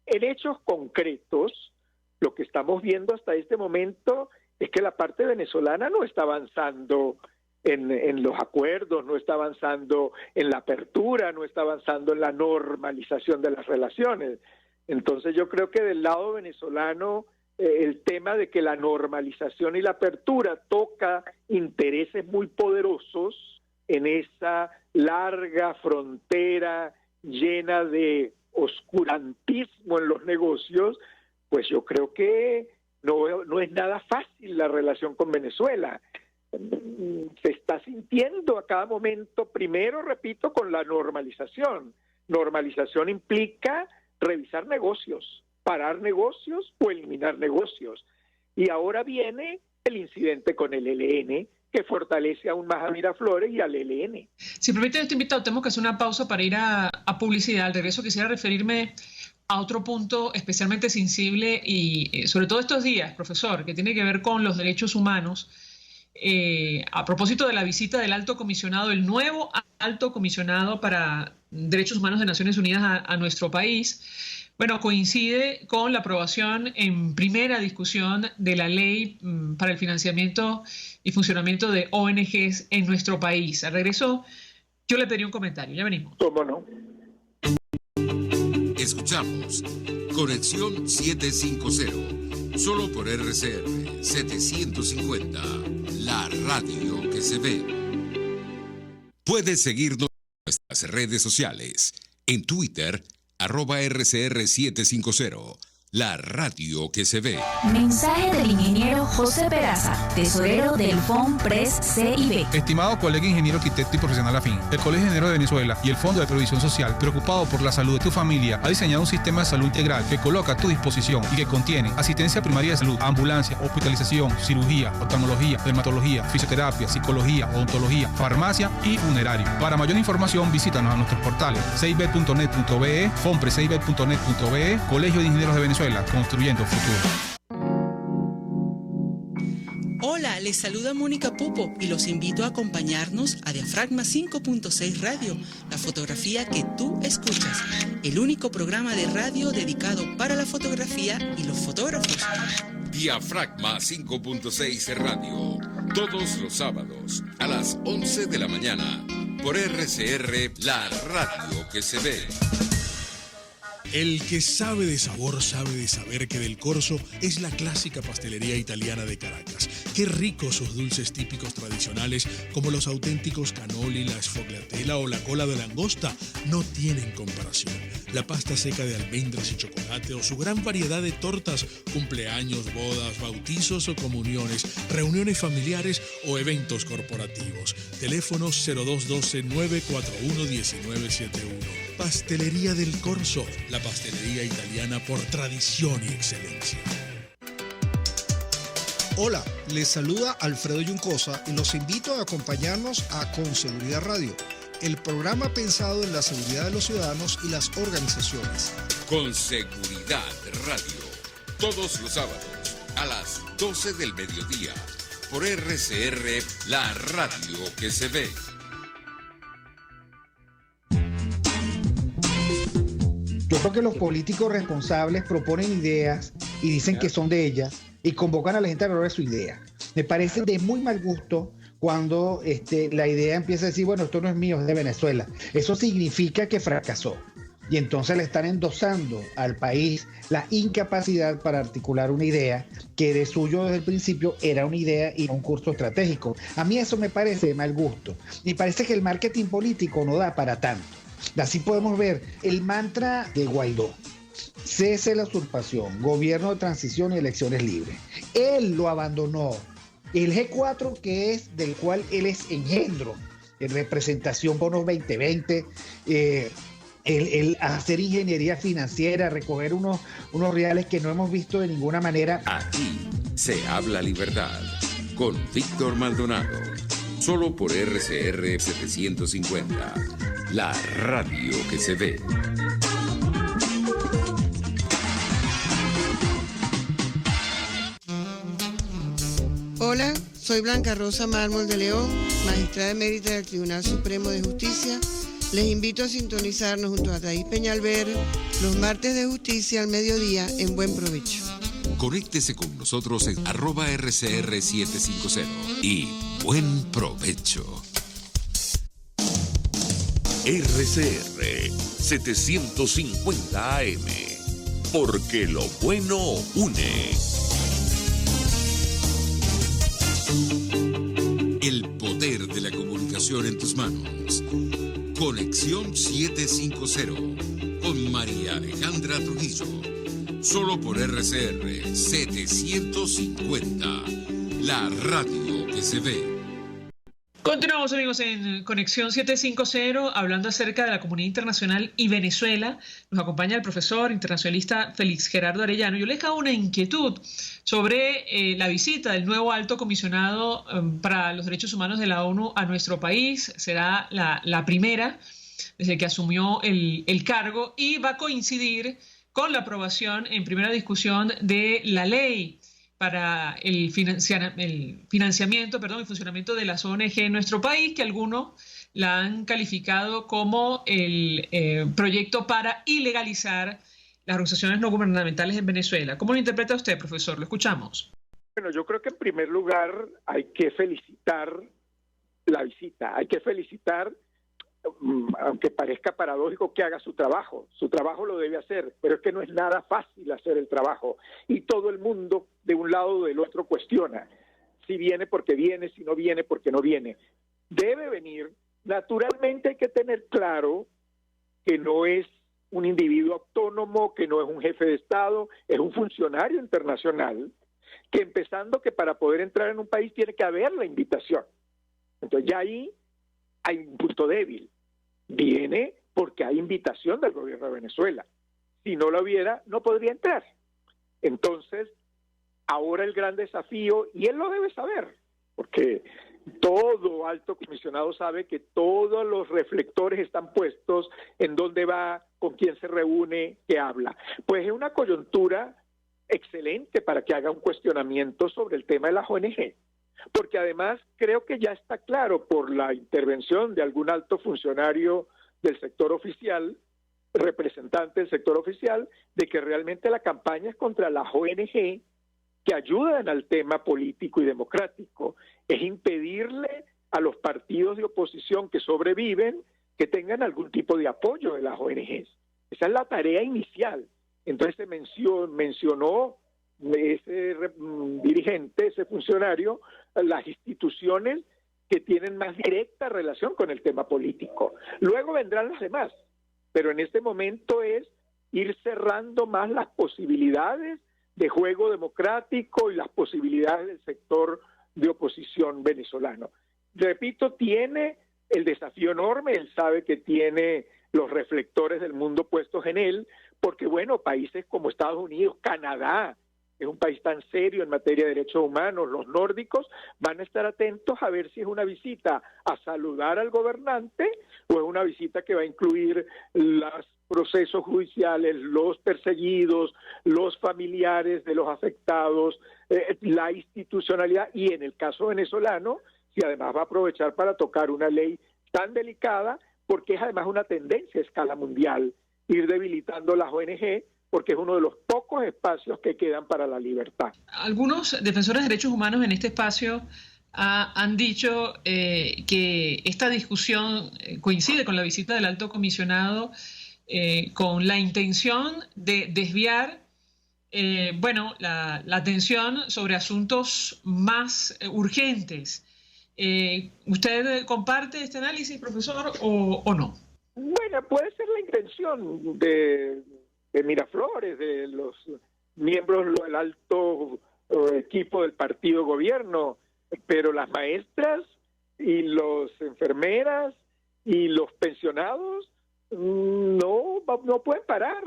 J: en hechos concretos, lo que estamos viendo hasta este momento es que la parte venezolana no está avanzando en los acuerdos, no está avanzando en la apertura, no está avanzando en la normalización de las relaciones. Entonces yo creo que del lado venezolano el tema de que la normalización y la apertura toca intereses muy poderosos en esa larga frontera llena de oscurantismo en los negocios, pues yo creo que no es nada fácil la relación con Venezuela. Se está sintiendo a cada momento, primero, repito, con la normalización. Normalización implica revisar negocios, parar negocios o eliminar negocios. Y ahora viene el incidente con el ELN, que fortalece aún más a Miraflores y al ELN.
B: Si permite, este invitado, tenemos que hacer una pausa para ir a publicidad. Al regreso quisiera referirme a otro punto especialmente sensible y sobre todo estos días, profesor, que tiene que ver con los derechos humanos. A propósito de la visita del alto comisionado, el nuevo alto comisionado para Derechos Humanos de Naciones Unidas a nuestro país, bueno, coincide con la aprobación en primera discusión de la ley para el financiamiento y funcionamiento de ONGs en nuestro país. Al regreso, yo le pedí un comentario. Ya venimos.
J: ¿Cómo no?
A: Escuchamos Conexión 750, solo por RCR 750, la radio que se ve. Puedes seguirnos en nuestras redes sociales, en Twitter, @RCR750, la radio que se ve.
E: Mensaje del ingeniero José Peraza, tesorero del FONPRES CIB.
F: Estimado colega ingeniero arquitecto y profesional afín, el Colegio de Ingenieros de Venezuela y el Fondo de Previsión Social, preocupado por la salud de tu familia, ha diseñado un sistema de salud integral que coloca a tu disposición y que contiene asistencia primaria de salud, ambulancia, hospitalización, cirugía, oftalmología, dermatología, fisioterapia, psicología, odontología, farmacia y funerario. Para mayor información, visítanos a nuestros portales cib.net.be, fonprescib.net.be, Colegio de Ingenieros de Venezuela, construyendo futuro.
K: Hola, les saluda Mónica Pupo y los invito a acompañarnos a Diafragma 5.6 Radio, la fotografía que tú escuchas, el único programa de radio dedicado para la fotografía y los fotógrafos.
A: Diafragma 5.6 Radio, todos los sábados a las 11 de la mañana, por RCR, la radio que se ve.
G: El que sabe de sabor sabe de saber que Del Corso es la clásica pastelería italiana de Caracas. Qué ricos sus dulces típicos tradicionales como los auténticos cannoli, la sfogliatella o la cola de langosta no tienen comparación. La pasta seca de almendras y chocolate o su gran variedad de tortas, cumpleaños, bodas, bautizos o comuniones, reuniones familiares o eventos corporativos. Teléfonos 0212-941-1971. Pastelería Del Corso, la pastelería italiana por tradición y excelencia.
L: Hola, les saluda Alfredo Yuncosa y los invito a acompañarnos a Con Seguridad Radio, el programa pensado en la seguridad de los ciudadanos y las organizaciones.
A: Con Seguridad Radio, todos los sábados a las 12 del mediodía, por RCR, la radio que se ve.
M: Yo creo que los políticos responsables proponen ideas y dicen que son de ellas y convocan a la gente a hablar de su idea. Me parece de muy mal gusto cuando la idea empieza a decir, bueno, esto no es mío, es de Venezuela. Eso significa que fracasó. Y entonces le están endosando al país la incapacidad para articular una idea que de suyo desde el principio era una idea y no un curso estratégico. A mí eso me parece de mal gusto. Y parece que el marketing político no da para tanto. Así podemos ver el mantra de Guaidó: cese la usurpación, gobierno de transición y elecciones libres. Él lo abandonó. El G4, que es del cual él es engendro, en representación bonos 2020, el hacer ingeniería financiera, recoger unos reales que no hemos visto de ninguna manera.
A: Aquí se habla libertad con Víctor Maldonado, solo por RCR 750, la radio que se ve.
N: Hola, soy Blanca Rosa Mármol de León, magistrada emérita del Tribunal Supremo de Justicia. Les invito a sintonizarnos junto a Thais Peñalver los martes de justicia al mediodía en Buen Provecho.
A: Conéctese con nosotros en @RCR750 y buen provecho.
C: RCR 750 AM, porque lo bueno une.
A: El poder de la comunicación en tus manos. Conexión 750 con María Alejandra Trujillo. Solo por RCR 750, la radio que se ve.
B: Continuamos, amigos, en Conexión 750, hablando acerca de la comunidad internacional y Venezuela. Nos acompaña el profesor internacionalista Félix Gerardo Arellano. Yo les hago una inquietud sobre la visita del nuevo alto comisionado para los derechos humanos de la ONU a nuestro país. Será la primera desde que asumió el cargo y va a coincidir con la aprobación en primera discusión de la ley para el financiamiento y funcionamiento de las ONG en nuestro país, que algunos la han calificado como el proyecto para ilegalizar las organizaciones no gubernamentales en Venezuela. ¿Cómo lo interpreta usted, profesor? Lo escuchamos.
J: Bueno, yo creo que en primer lugar hay que felicitar la visita, hay que felicitar, aunque parezca paradójico, que haga su trabajo lo debe hacer, pero es que no es nada fácil hacer el trabajo, y todo el mundo de un lado o del otro cuestiona, si viene porque viene, si no viene porque no viene. Debe venir. Naturalmente hay que tener claro que no es un individuo autónomo, que no es un jefe de Estado, es un funcionario internacional, que empezando que para poder entrar en un país tiene que haber la invitación. Entonces ya ahí hay un punto débil. Viene porque hay invitación del gobierno de Venezuela. Si no la hubiera, no podría entrar. Entonces, ahora el gran desafío, y él lo debe saber, porque todo alto comisionado sabe que todos los reflectores están puestos en dónde va, con quién se reúne, qué habla. Pues es una coyuntura excelente para que haga un cuestionamiento sobre el tema de las ONG. Porque además creo que ya está claro por la intervención de algún alto funcionario del sector oficial, representante del sector oficial, de que realmente la campaña es contra las ONG que ayudan al tema político y democrático, es impedirle a los partidos de oposición que sobreviven que tengan algún tipo de apoyo de las ONGs. Esa es la tarea inicial. Entonces se mencionó ese dirigente, ese funcionario, las instituciones que tienen más directa relación con el tema político. Luego vendrán las demás, pero en este momento es ir cerrando más las posibilidades de juego democrático y las posibilidades del sector de oposición venezolano. Repito, tiene el desafío enorme, él sabe que tiene los reflectores del mundo puestos en él, porque bueno, países como Estados Unidos, Canadá, es un país tan serio en materia de derechos humanos, los nórdicos van a estar atentos a ver si es una visita a saludar al gobernante o es una visita que va a incluir los procesos judiciales, los perseguidos, los familiares de los afectados, la institucionalidad y en el caso venezolano, si además va a aprovechar para tocar una ley tan delicada, porque es además una tendencia a escala mundial, ir debilitando las ONG, porque es uno de los pocos espacios que quedan para la libertad.
B: Algunos defensores de derechos humanos en este espacio han dicho que esta discusión coincide con la visita del alto comisionado con la intención de desviar la atención sobre asuntos más urgentes. ¿Usted comparte este análisis, profesor, o no?
J: Bueno, puede ser la intención de Miraflores, de los miembros del alto equipo del partido gobierno, pero las maestras y los enfermeras y los pensionados no pueden parar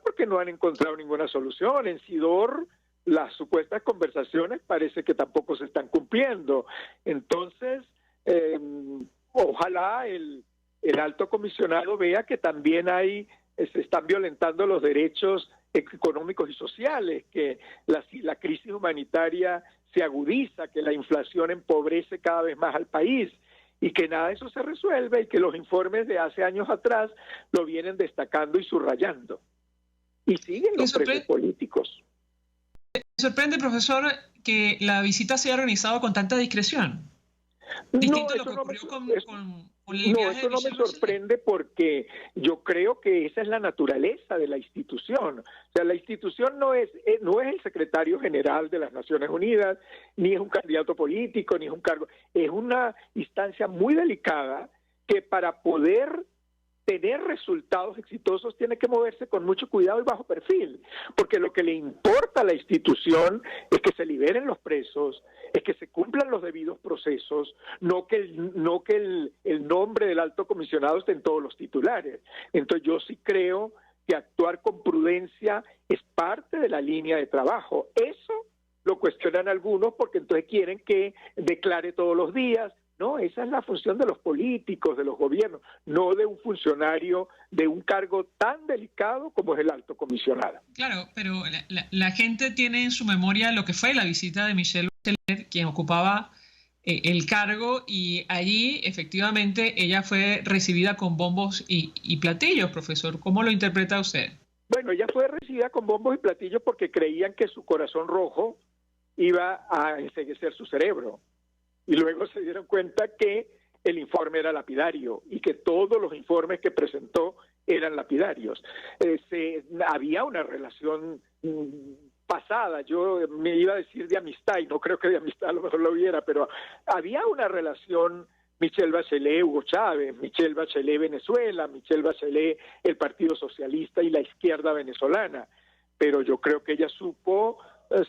J: porque no han encontrado ninguna solución. En Sidor las supuestas conversaciones parece que tampoco se están cumpliendo. Entonces, ojalá el alto comisionado vea que también se están violentando los derechos económicos y sociales, que la crisis humanitaria se agudiza, que la inflación empobrece cada vez más al país y que nada de eso se resuelve y que los informes de hace años atrás lo vienen destacando y subrayando. Y siguen los presos políticos.
B: sorprende, profesor, que la visita se haya organizado con tanta discreción? Distinto a lo que ocurrió con el viaje
J: eso no me sorprende porque yo creo que esa es la naturaleza de la institución. O sea, la institución no es el secretario general de las Naciones Unidas, ni es un candidato político, ni es un cargo. Es una instancia muy delicada que para poder tener resultados exitosos tiene que moverse con mucho cuidado y bajo perfil, porque lo que le importa a la institución es que se liberen los presos, es que se cumplan los debidos procesos, no que el nombre del alto comisionado esté en todos los titulares. Entonces yo sí creo que actuar con prudencia es parte de la línea de trabajo. Eso lo cuestionan algunos porque entonces quieren que declare todos los días. No, esa es la función de los políticos, de los gobiernos, no de un funcionario de un cargo tan delicado como es el alto comisionado.
B: Claro, pero la gente tiene en su memoria lo que fue la visita de Michelle Bachelet, quien ocupaba el cargo, y allí efectivamente ella fue recibida con bombos y platillos, profesor. ¿Cómo lo interpreta usted?
J: Bueno, ella fue recibida con bombos y platillos porque creían que su corazón rojo iba a enceguecer su cerebro. Y luego se dieron cuenta que el informe era lapidario y que todos los informes que presentó eran lapidarios. Había una relación pasada, yo me iba a decir de amistad, y no creo que de amistad a lo mejor lo hubiera, pero había una relación Michelle Bachelet, Hugo Chávez, Michelle Bachelet Venezuela, Michelle Bachelet el Partido Socialista y la izquierda venezolana. Pero yo creo que ella supo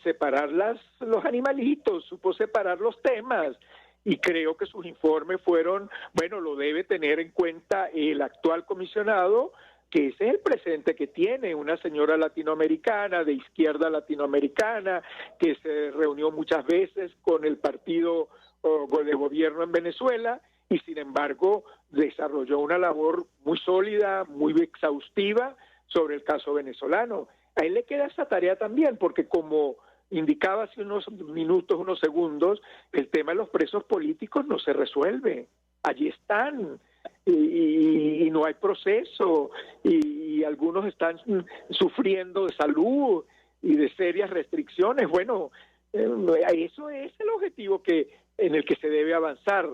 J: separar los animalitos, supo separar los temas, y creo que sus informes fueron, bueno, lo debe tener en cuenta el actual comisionado, que ese es el presente que tiene, una señora latinoamericana, de izquierda latinoamericana, que se reunió muchas veces con el partido de gobierno en Venezuela, y sin embargo desarrolló una labor muy sólida, muy exhaustiva sobre el caso venezolano. A él le queda esa tarea también, porque como indicaba hace unos minutos, unos segundos, el tema de los presos políticos no se resuelve. Allí están y no hay proceso, y algunos están sufriendo de salud y de serias restricciones. Bueno, eso es el objetivo en el que se debe avanzar.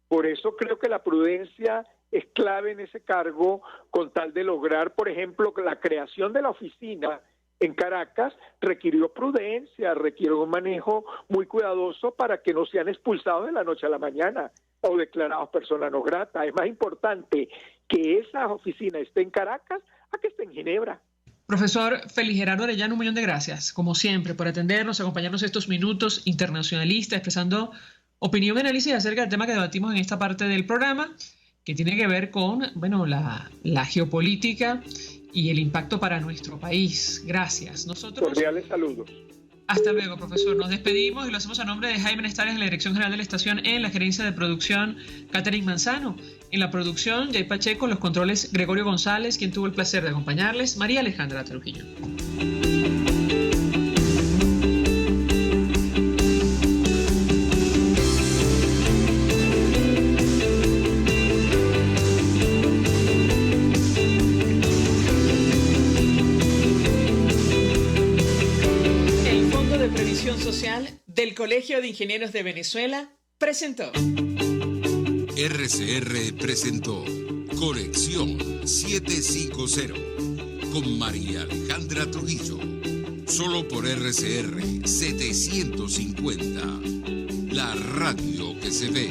J: Por eso creo que la prudencia es clave en ese cargo, con tal de lograr, por ejemplo, la creación de la oficina en Caracas requirió prudencia, requirió un manejo muy cuidadoso para que no sean expulsados de la noche a la mañana o declarados persona no grata. Es más importante que esa oficina esté en Caracas a que esté en Ginebra.
B: Profesor Félix Gerardo Arellano, un millón de gracias, como siempre, por atendernos, acompañarnos estos minutos internacionalistas, expresando opinión y análisis acerca del tema que debatimos en esta parte del programa, que tiene que ver con, bueno, la geopolítica y el impacto para nuestro país. Gracias. Nosotros...
J: Cordiales saludos.
B: Hasta luego, profesor. Nos despedimos y lo hacemos a nombre de Jaime Nestares en la Dirección General de la Estación, en la Gerencia de Producción Catherine Manzano, en la producción Jay Pacheco, los controles Gregorio González, quien tuvo el placer de acompañarles, María Alejandra Trujillo. Social del Colegio de Ingenieros de Venezuela presentó.
A: RCR presentó Conexión 750 con María Alejandra Trujillo. Solo por RCR 750, la radio que se ve.